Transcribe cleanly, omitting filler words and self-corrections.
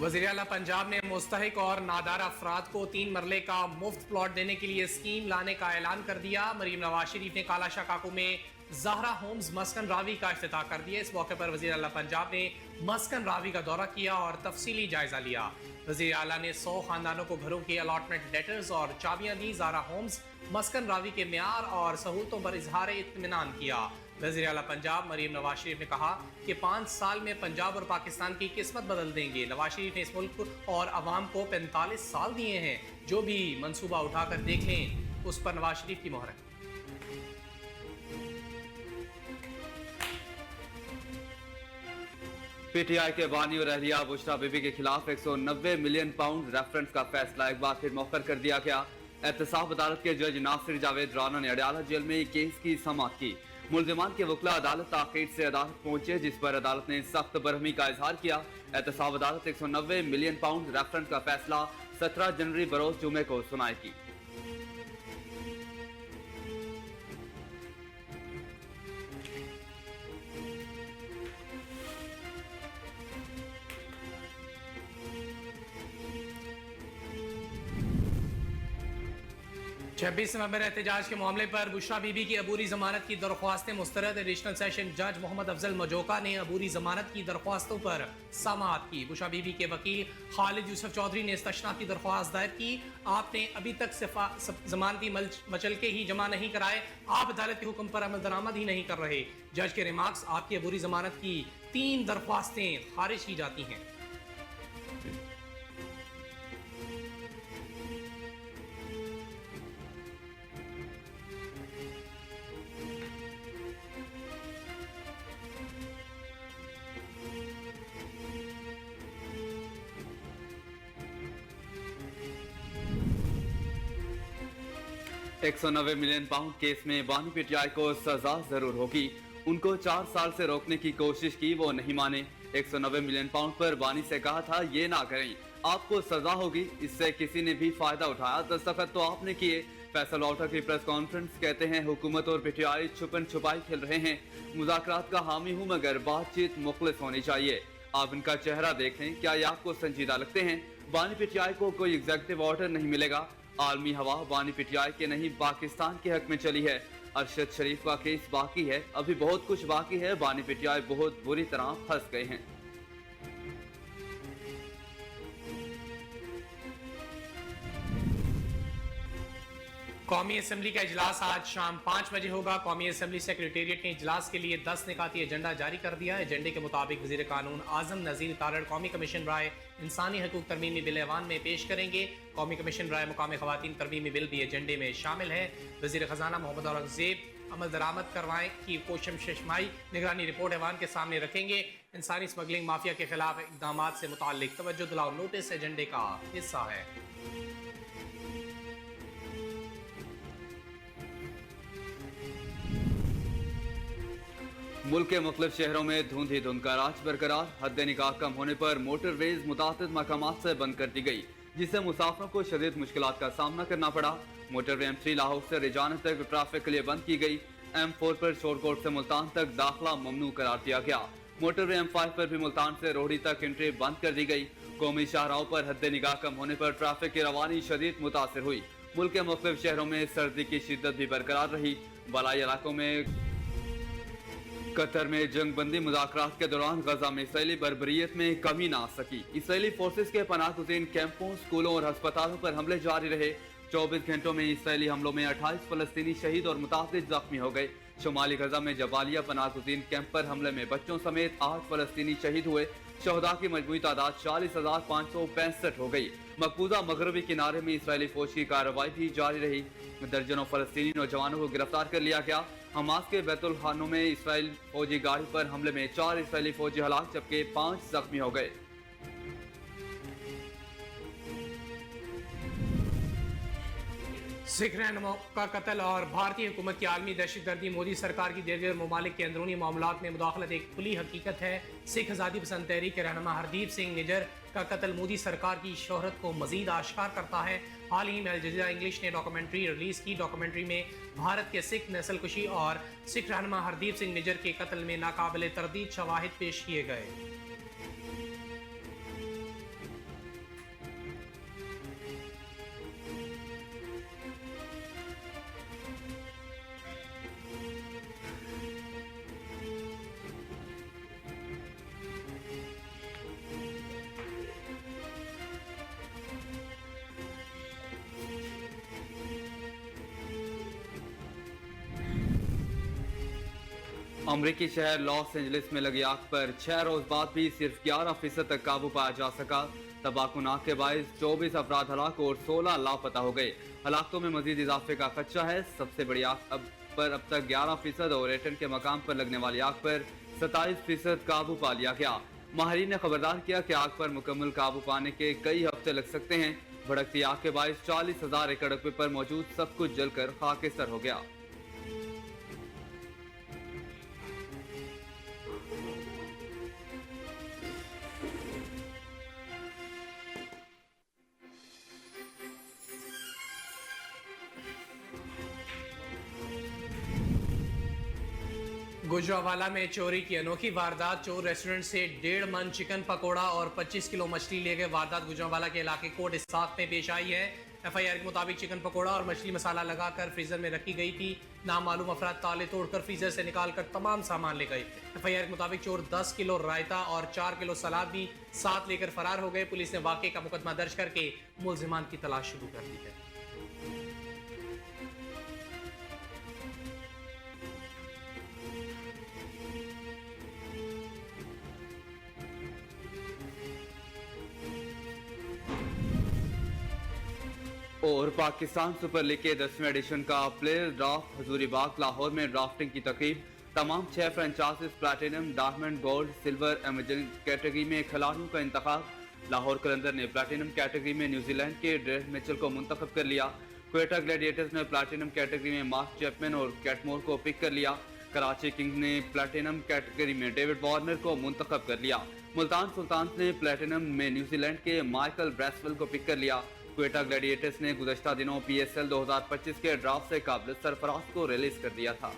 वज़ीर आला पंजाब ने मुस्तहिक और नादार अफराद को 3 मरले का मुफ्त प्लॉट देने के लिए स्कीम लाने का ऐलान कर दिया। मरीम नवाज शरीफ ने काला शाह काकू में ज़हरा होम्स मस्कन रावी का इफ्तिताह कर दिया। इस मौके पर वज़ीर आला पंजाब ने मस्कन रावी का दौरा किया और तफसीली जायजा लिया। वज़ीर आला ने 100 खानदानों को घरों के अलॉटमेंट लेटर्स और चाबियां दी। ज़हरा होम्स मस्कन रावी के म्यार और सहूलतों पर इजहार इत्मीनान किया। वज़ीर आला पंजाब मरीम नवाज शरीफ ने कहा कि 5 साल में पंजाब और पाकिस्तान की किस्मत बदल देंगे। नवाज शरीफ ने इस मुल्क और अवाम को 45 साल दिए हैं, जो भी मंसूबा उठाकर देख लें उस पर नवाज शरीफ की मोहर है। पीटीआई के बानी और अहलिया बुशरा बीबी के खिलाफ 190 मिलियन पाउंड रेफरेंस का फैसला एक बार फिर मौखर कर दिया गया। एहतसाब अदालत के जज नासिर जावेद राना ने अडयाला जेल में केस की समाअत की। मुल्जिमान के वकील अदालत ताखीर से अदालत पहुंचे, जिस पर अदालत ने सख्त बरहमी का इजहार किया। एहतसाब अदालत 190 मिलियन पाउंड रेफरेंस का फैसला 17 जनवरी बरोज जुमे को सुनाएगी। छब्बीस नवंबर एहतजाज के मामले पर बुशरा बीबी की अबूरी जमानत की दरख्वास्तें मुस्तरद। एडिशनल सेशन जज मोहम्मद अफजल मजोका ने अबूरी जमानत की दरख्वास्तों पर समाअत की। बुशरा बीबी के वकील खालिद यूसुफ चौधरी ने इस्तशनात की दरख्वास्त दायर की। आपने अभी तक जमानती मचलके ही जमा नहीं कराए, आप अदालत के हुक्म पर अमल दरामद ही नहीं कर रहे। जज के रिमार्क्स, आपकी अबूरी जमानत की 3 दरख्वास्तें खारिज की जाती हैं। $190 मिलियन पाउंड केस में बानी पीटीआई को सजा जरूर होगी। उनको 4 साल से रोकने की कोशिश की, वो नहीं माने। 190 मिलियन पाउंड पर बानी से कहा था ये ना करें, आपको सजा होगी। इससे किसी ने भी फायदा उठाया, दस्तखत तो आपने किए। फैसल वाल्टर की प्रेस कॉन्फ्रेंस कहते हैं हुकूमत और पीटीआई छुपन छुपाई खेल रहे हैं। मुज़ाकरात का हामी हूँ, मगर बातचीत मुखलिस होनी चाहिए। आप इनका चेहरा देख लें, क्या ये आपको संजीदा लगते हैं? बानी पीटीआई को कोई एग्जीक्यूटिव ऑर्डर नहीं मिलेगा। आलमी हवा बानी पीटीआई के नहीं पाकिस्तान के हक में चली है। अरशद शरीफ का केस बाकी है, अभी बहुत कुछ बाकी है। बानी पीटीआई बहुत बुरी तरह फंस गए हैं। कौमी असम्बली का इजलास आज शाम 5 बजे होगा। कौमी असम्बली सेक्रेटेरिएट ने इजलास के लिए 10 निकाती एजेंडा जारी कर दिया। एजेंडे के मुताबिक वजीर कानून आजम नजीर तारड़ कौमी कमीशन राय इंसानी हकूक तरमीमी बिल ऐवान में पेश करेंगे। कौमी कमीशन राय मुकामी खवातीन तरमीमी बिल भी एजेंडे में शामिल है। वजीर खजाना मोहम्मद औरंगजेब अमल दरामद करवाएं की कोशम शशमाई निगरानी रिपोर्ट ऐवान के सामने रखेंगे। इंसानी स्मगलिंग माफिया के खिलाफ इकदाम से मुताल्लिक तवज्जो दिलाओ नोटिस एजेंडे का हिस्सा है। मुल्क के मुख्तलिफ शहरों में धुंध ही धुंध का राज बरकरार। हद निकाह कम होने पर मोटरवेज मुतादिद मकामात से बंद कर दी गई, जिससे मुसाफिरों को शदीद मुश्किलात का सामना करना पड़ा। मोटरवे M3 लाहौर से रिजाना तक ट्रैफिक के लिए बंद की गई। M4 पर शोरकोट से मुल्तान तक दाखिला ममनू करार दिया गया। मोटरवे M5 पर भी मुल्तान से रोहड़ी तक एंट्री बंद कर दी गई। कौमी शाहराहों पर हद निगाह कम होने पर ट्रैफिक की रवानी शदीद मुतासर हुई। मुल्क के मुख्तलिफ शहरों में सर्दी की शिद्दत भी बरकरार रही। बलाई इलाकों में कतर में जंग बंदी मुज़ाकरात के दौरान गजा में इसराइली बर्बरियत में कमी ना आ सकी। इसराइली फोर्सेस के पनाहगुज़ीन कैंपों, स्कूलों और अस्पतालों पर हमले जारी रहे। 24 घंटों में इसराइली हमलों में 28 फलस्तीनी शहीद और मुतादिद जख्मी हो गए। शुमाली गजा में जबालिया पनाहगुज़ीन कैंप पर हमले में बच्चों समेत 8 फलस्तीनी शहीद हुए। शहदा की मजमूई तादाद 40,565 हो गई। मकबूजा मगरबी किनारे में इसराइली फौज की कार्रवाई भी जारी रही। दर्जनों फलस्तीनी नौजवानों को गिरफ्तार कर लिया गया। हमास के बैतुल खानों में इसराइल फौजी गाड़ी पर हमले में 4 इसराइली फौजी हलाक जबकि 5 जख्मी हो गए। सिख रहनुमा का कत्ल और भारतीय हुकूमत की आलमी दहशतगर्दी मोदी सरकार की दीगर ममालिक के अंदरूनी मामलात में मुदाखलत एक खुली हकीकत है। सिख आज़ादी पसंद तहरीक के रहनुमा हरदीप सिंह निजर का कत्ल मोदी सरकार की शोहरत को मजीद आश्कार करता है। हाल ही में अल जज़ीरा इंग्लिश ने डॉक्यूमेंट्री रिलीज की। डॉक्यूमेंट्री में भारत के सिख नस्ल कुशी और सिख रहनुमा हरदीप सिंह निजर के कत्ल में नाकाबिले तरदीद शवाहिद पेश किए गए। अमरीकी शहर लॉस एंजलिस में लगी आग पर 6 रोज बाद भी सिर्फ 11% तक काबू पाया जा सका। तबाकूनाक के बायस 24 अफराद हलाक और 16 लापता हो गए। हलाकतों में मजीद इजाफे का खदशा है। सबसे बड़ी आग अब तक 11% और एटन के मकाम पर लगने वाली आग पर 27% काबू पा लिया गया। माहिरीन ने खबरदार किया कि आग पर मुकम्मल काबू पाने के कई हफ्ते लग सकते हैं। भड़कती आग के बायस 40,000 एकड़ रकबे पर मौजूद सब कुछ जलकर खाकेसर हो गया। गुजरावाला में चोरी की अनोखी वारदात। चोर रेस्टोरेंट से 1.5 मन चिकन पकोड़ा और 25 किलो मछली ले गए। वारदात गुजरावाला के इलाके कोट इस्साक में पेश आई है। एफआईआर के मुताबिक चिकन पकोड़ा और मछली मसाला लगाकर फ्रीजर में रखी गई थी। नामालूम अफराद ताले तोड़कर फ्रीजर से निकालकर तमाम सामान ले गए। एफआईआर के मुताबिक चोर 10 किलो रायता और 4 किलो सलाद भी साथ लेकर फरार हो गए। पुलिस ने वाकये का मुकदमा दर्ज करके मुल्जिमान की तलाश शुरू कर दी है। और पाकिस्तान सुपर लीग के 10वें एडिशन का प्लेयर ड्राफ्ट हजूरी बाग लाहौर में ड्राफ्टिंग की तकरीब। तमाम 6 franchise platinum, diamond, gold, silver, emerging category में खिलाड़ियों का इंतखाब। लाहौर कलंदर ने प्लैटिनम कैटेगरी में न्यूजीलैंड के डेरेक मिचेल को मुंतखब कर लिया। क्वेटा ग्लैडिएटर्स ने प्लैटिनम कैटेगरी में मार्क चैपमैन और कैटमोर को पिक कर लिया। कराची किंग्स ने प्लैटिनम कैटेगरी में डेविड वार्नर को मुंतखब कर लिया। मुल्तान सुल्तान्स ने प्लैटिनम में न्यूजीलैंड के माइकल ब्रेसवेल को पिक कर लिया। क्वेटा ग्लैडिएटर्स ने गुज़श्ता दिनों PSL 2025 के ड्राफ्ट से काबिल सरफराज को रिलीज कर दिया था।